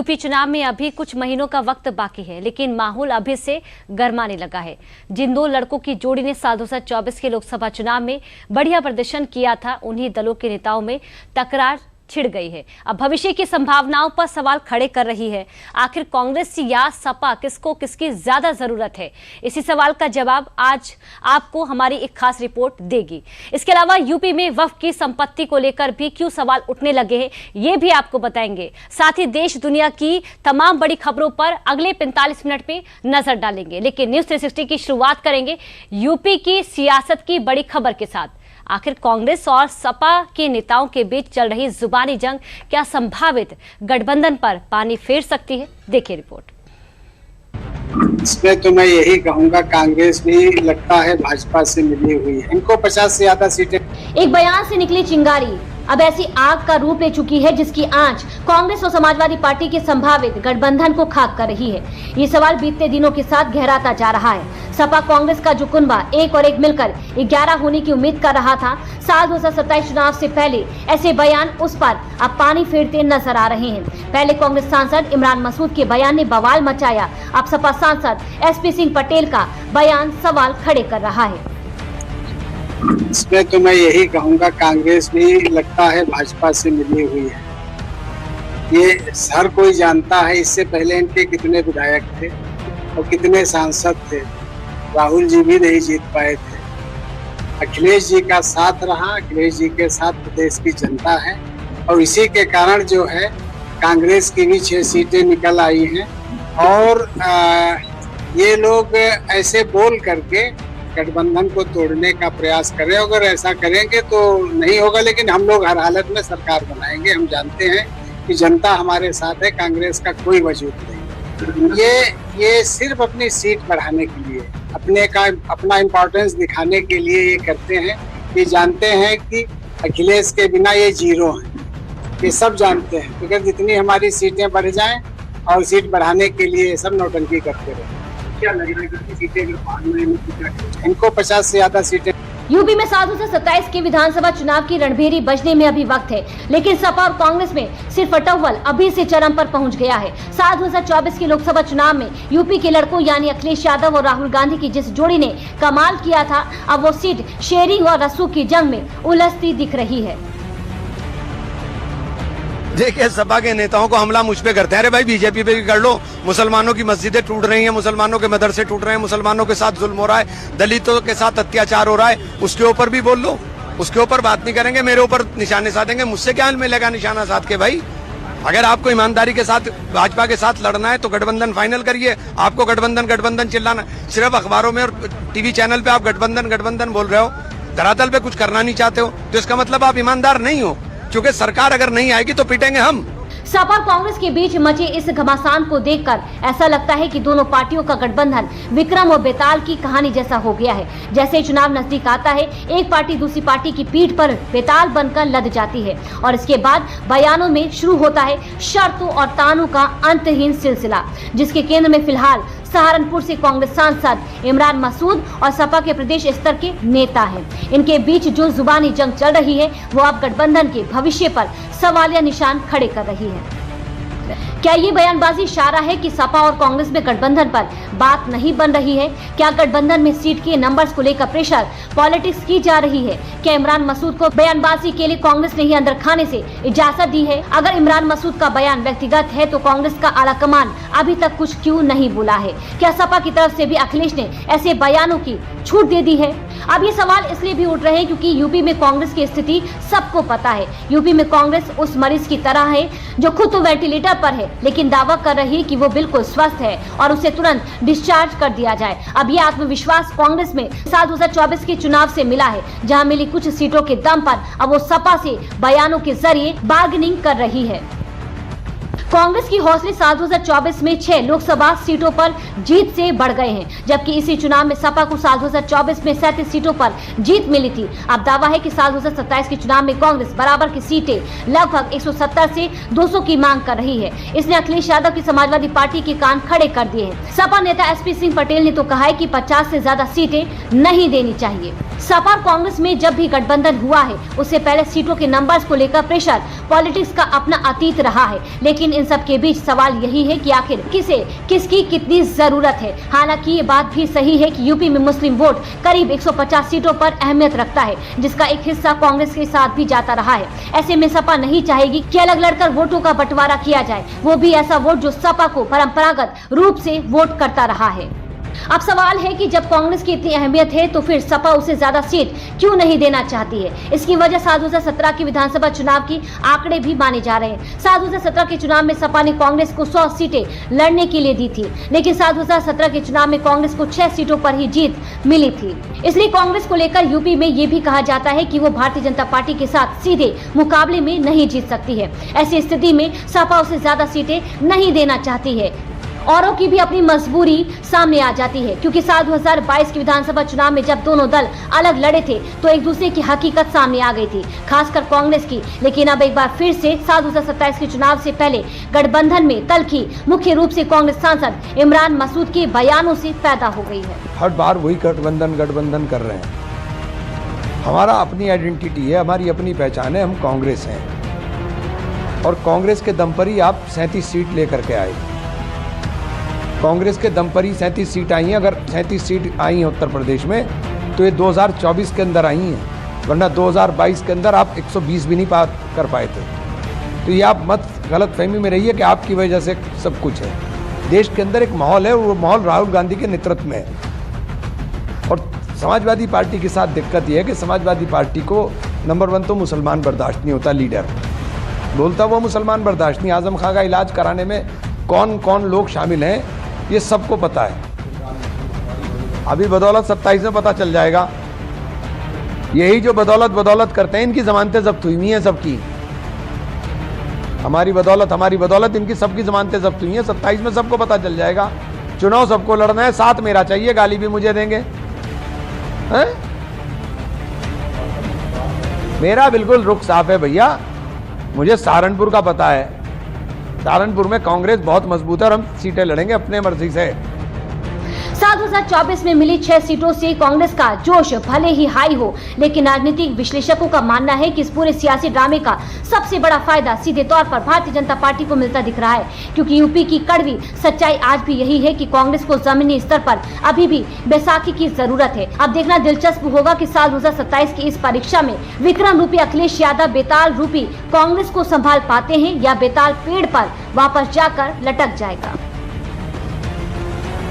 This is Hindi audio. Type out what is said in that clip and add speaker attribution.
Speaker 1: यूपी चुनाव में अभी कुछ महीनों का वक्त बाकी है, लेकिन माहौल अभी से गर्माने लगा है। जिन दो लड़कों की जोड़ी ने साल 2024 के लोकसभा चुनाव में बढ़िया प्रदर्शन किया था, उन्हीं दलों के नेताओं में तकरार छिड़ गई है। अब भविष्य की संभावनाओं पर सवाल खड़े कर रही है। आखिर कांग्रेस या सपा किसको किसकी ज्यादा जरूरत है? इसी सवाल का जवाब आज आपको हमारी एक खास रिपोर्ट देगी। इसके अलावा यूपी में वक्फ की संपत्ति को लेकर भी क्यों सवाल उठने लगे हैं, ये भी आपको बताएंगे। साथ ही देश दुनिया की तमाम बड़ी खबरों पर अगले 45 मिनट में नजर डालेंगे। लेकिन न्यूज 360 की शुरुआत करेंगे यूपी की सियासत की बड़ी खबर के साथ। आखिर कांग्रेस और सपा के नेताओं के बीच चल रही जुबानी जंग क्या संभावित गठबंधन पर पानी फेर सकती है? देखिए रिपोर्ट।
Speaker 2: इसमें तो मैं यही कहूंगा, कांग्रेस भी लगता है भाजपा से मिली हुई है। इनको 50 से ज्यादा सीटें।
Speaker 3: एक बयान से निकली चिंगारी अब ऐसी आग का रूप ले चुकी है जिसकी आंच कांग्रेस और समाजवादी पार्टी के संभावित गठबंधन को खाक कर रही है। ये सवाल बीतते दिनों के साथ गहराता जा रहा है। सपा कांग्रेस का जो कुनबा एक और एक मिलकर 11 होने की उम्मीद कर रहा था, साल 2027 चुनाव से पहले ऐसे बयान उस पर अब पानी फेरते नजर आ रहे हैं। पहले कांग्रेस सांसद इमरान मसूद के बयान ने बवाल मचाया, अब सपा सांसद SP सिंह पटेल का बयान सवाल खड़े कर रहा है।
Speaker 2: इसमें तो मैं यही कहूंगा, कांग्रेस भी लगता है भाजपा से मिली हुई है। ये हर कोई जानता है। इससे पहले इनके कितने विधायक थे और कितने सांसद थे। राहुल जी भी नहीं जीत पाए थे। अखिलेश जी का साथ रहा, अखिलेश जी के साथ प्रदेश की जनता है और इसी के कारण जो है कांग्रेस की भी 6 सीटें निकल आई हैं। और ये लोग ऐसे बोल करके गठबंधन को तोड़ने का प्रयास करें। अगर ऐसा करेंगे तो नहीं होगा, लेकिन हम लोग हर हालत में सरकार बनाएंगे। हम जानते हैं कि जनता हमारे साथ है, कांग्रेस का कोई वजूद नहीं। ये सिर्फ अपनी सीट बढ़ाने के लिए, अपना इम्पोर्टेंस दिखाने के लिए ये करते हैं। ये जानते हैं कि अखिलेश के बिना ये जीरो हैं, ये सब जानते हैं। तो अगर जितनी हमारी सीटें बढ़ जाएं और सीट बढ़ाने के लिए सब नौटंकी करते रहे। क्या लग रहा है कि सीटें इनको 50 से ज्यादा सीटें।
Speaker 3: यूपी में साल 2027 के विधानसभा चुनाव की रणभेरी बजने में अभी वक्त है, लेकिन सपा और कांग्रेस में सिर्फ अटव्वल अभी से चरम पर पहुंच गया है। साल 2024 के लोकसभा चुनाव में यूपी के लड़कों यानी अखिलेश यादव और राहुल गांधी की जिस जोड़ी ने कमाल किया था, अब वो सीट शेयरिंग और रसूख की जंग में उलझती दिख रही है।
Speaker 4: देखिए, सपा के नेताओं को हमला मुझ पे करते हैं। अरे भाई, बीजेपी पे भी कर लो। मुसलमानों की मस्जिदें टूट रही हैं, मुसलमानों के मदरसे टूट रहे हैं, मुसलमानों के साथ जुल्म हो रहा है, दलितों के साथ अत्याचार हो रहा है, उसके ऊपर भी बोल लो। उसके ऊपर बात नहीं करेंगे, मेरे ऊपर निशाने साधेंगे। मुझसे क्या मिलेगा निशाना साध के? भाई, अगर आपको ईमानदारी के साथ भाजपा के साथ लड़ना है तो गठबंधन फाइनल करिए। आपको गठबंधन चिल्लाना, सिर्फ अखबारों में और टीवी चैनल पे आप गठबंधन बोल रहे हो, धरातल पे कुछ करना नहीं चाहते हो, तो इसका मतलब आप ईमानदार नहीं हो। क्योंकि सरकार अगर नहीं आएगी तो पिटेंगे हम।
Speaker 3: सपा और कांग्रेस के बीच मचे इस घमासान को देखकर ऐसा लगता है कि दोनों पार्टियों का गठबंधन विक्रम और बेताल की कहानी जैसा हो गया है। जैसे चुनाव नजदीक आता है, एक पार्टी दूसरी पार्टी की पीठ पर बेताल बनकर लद जाती है और इसके बाद बयानों में शुरू होता है शर्तों और तानों का अंतहीन सिलसिला, जिसके केंद्र में फिलहाल सहारनपुर से कांग्रेस सांसद इमरान मसूद और सपा के प्रदेश स्तर के नेता हैं। इनके बीच जो जुबानी जंग चल रही है वो अब गठबंधन के भविष्य पर सवालिया निशान खड़े कर रही है। क्या ये बयानबाजी इशारा है कि सपा और कांग्रेस में गठबंधन पर बात नहीं बन रही है? क्या गठबंधन में सीट के नंबर्स को लेकर प्रेशर पॉलिटिक्स की जा रही है? क्या इमरान मसूद को बयानबाजी के लिए कांग्रेस ने ही अंदर खाने से इजाजत दी है? अगर इमरान मसूद का बयान व्यक्तिगत है तो कांग्रेस का आला कमान अभी तक कुछ क्यों नहीं बोला है? क्या सपा की तरफ से भी अखिलेश ने ऐसे बयानों की छूट दे दी है? अब ये सवाल इसलिए भी उठ रहे हैं क्योंकि यूपी में कांग्रेस की स्थिति सबको पता है। यूपी में कांग्रेस उस मरीज की तरह है जो खुद तो वेंटिलेटर पर है, लेकिन दावा कर रही है कि वो बिल्कुल स्वस्थ है और उसे तुरंत डिस्चार्ज कर दिया जाए। अब ये आत्मविश्वास कांग्रेस में साल 2024 के चुनाव से मिला है, जहां मिली कुछ सीटों के दम पर अब वो सपा से बयानों के जरिए बार्गेनिंग कर रही है। कांग्रेस की हौसले साल 2024 में 6 लोकसभा सीटों पर जीत से बढ़ गए हैं, जबकि इसी चुनाव में सपा को साल 2024 में 37 सीटों पर जीत मिली थी। अब दावा है कि साल 2027 के चुनाव में कांग्रेस बराबर की सीटें लगभग 170 से 200 की मांग कर रही है। इसने अखिलेश यादव की समाजवादी पार्टी के कान खड़े कर दिए हैं। सपा नेता SP सिंह पटेल ने तो कहा है कि 50 से ज्यादा सीटें नहीं देनी चाहिए। सपा और कांग्रेस में जब भी गठबंधन हुआ है उससे पहले सीटों के नंबर्स को लेकर प्रेशर पॉलिटिक्स का अपना अतीत रहा है, लेकिन इन सब के बीच सवाल यही है कि आखिर किसकी कितनी जरूरत है। हालांकि ये बात भी सही है कि यूपी में मुस्लिम वोट करीब 150 सीटों पर अहमियत रखता है, जिसका एक हिस्सा कांग्रेस के साथ भी जाता रहा है। ऐसे में सपा नहीं चाहेगी कि अलग लड़कर वोटों का बंटवारा किया जाए, वो भी ऐसा वोट जो सपा को परंपरागत रूप से वोट करता रहा है। अब सवाल है कि जब कांग्रेस की इतनी अहमियत है तो फिर सपा उसे ज्यादा सीट क्यों नहीं देना चाहती है। इसकी वजह साल 2017 की विधानसभा चुनाव की आंकड़े भी माने जा रहे हैं। साल 2017 के चुनाव में सपा ने कांग्रेस को 100 सीटें लड़ने के लिए दी थी, लेकिन साल 2017 के चुनाव में कांग्रेस को 6 सीटों पर ही जीत मिली थी। इसलिए कांग्रेस को लेकर यूपी में ये भी कहा जाता है कि वो भारतीय जनता पार्टी के साथ सीधे मुकाबले में नहीं जीत सकती है। ऐसी स्थिति में सपा उसे ज्यादा सीटें नहीं देना चाहती है। औरों की भी अपनी मजबूरी सामने आ जाती है, क्योंकि साल 2022 के विधानसभा चुनाव में जब दोनों दल अलग लड़े थे तो एक दूसरे की हकीकत सामने आ गई थी, खासकर कांग्रेस की। लेकिन अब एक बार फिर से साल 2027 के चुनाव से पहले गठबंधन में तल्खी मुख्य रूप से कांग्रेस सांसद इमरान मसूद के बयानों से पैदा हो गई है।
Speaker 4: हर बार वही गठबंधन कर रहे हैं। हमारा अपनी आइडेंटिटी है, हमारी अपनी पहचान है, हम कांग्रेस हैं और कांग्रेस के दम पर ही आप 37 सीट लेकर के आए। कांग्रेस के दम पर ही 37 सीट आई हैं। अगर 37 सीट आई हैं उत्तर प्रदेश में तो ये 2024 के अंदर आई हैं, वरना 2022 के अंदर आप 120 भी नहीं पार कर पाए थे। तो ये आप मत गलत फहमी में रहिए कि आपकी वजह से सब कुछ है। देश के अंदर एक माहौल है और वो माहौल राहुल गांधी के नेतृत्व में है। और समाजवादी पार्टी के साथ दिक्कत ये है कि समाजवादी पार्टी को नंबर 1 तो मुसलमान बर्दाश्त नहीं होता। लीडर बोलता वो मुसलमान बर्दाश्त नहीं। आजम खां का इलाज कराने में कौन कौन लोग शामिल हैं ये सबको पता है। अभी बदौलत 27 में पता चल जाएगा। यही जो बदौलत करते हैं, इनकी जमानतें जब्त हुई हैं सबकी। हमारी बदौलत इनकी सबकी जमानतें जब्त हुई हैं। 27 में सबको पता चल जाएगा। चुनाव सबको लड़ना है, साथ मेरा चाहिए, गाली भी मुझे देंगे हैं? मेरा बिल्कुल रुख साफ है भैया। मुझे सहारनपुर का पता है। सहारनपुर में कांग्रेस बहुत मजबूत है और हम सीटें लड़ेंगे अपने मर्जी से।
Speaker 3: साल 2024 में मिली 6 सीटों से कांग्रेस का जोश भले ही हाई हो, लेकिन राजनीतिक विश्लेषकों का मानना है कि इस पूरे सियासी ड्रामे का सबसे बड़ा फायदा सीधे तौर पर भारतीय जनता पार्टी को मिलता दिख रहा है, क्योंकि यूपी की कड़वी सच्चाई आज भी यही है कि कांग्रेस को जमीनी स्तर पर अभी भी बैसाखी की जरूरत है। अब देखना दिलचस्प होगा कि साल 2027 की इस परीक्षा में विक्रम रूपी अखिलेश यादव बेताल रूपी कांग्रेस को संभाल पाते हैं या बेताल पेड़ पर वापस जाकर लटक जाएगा।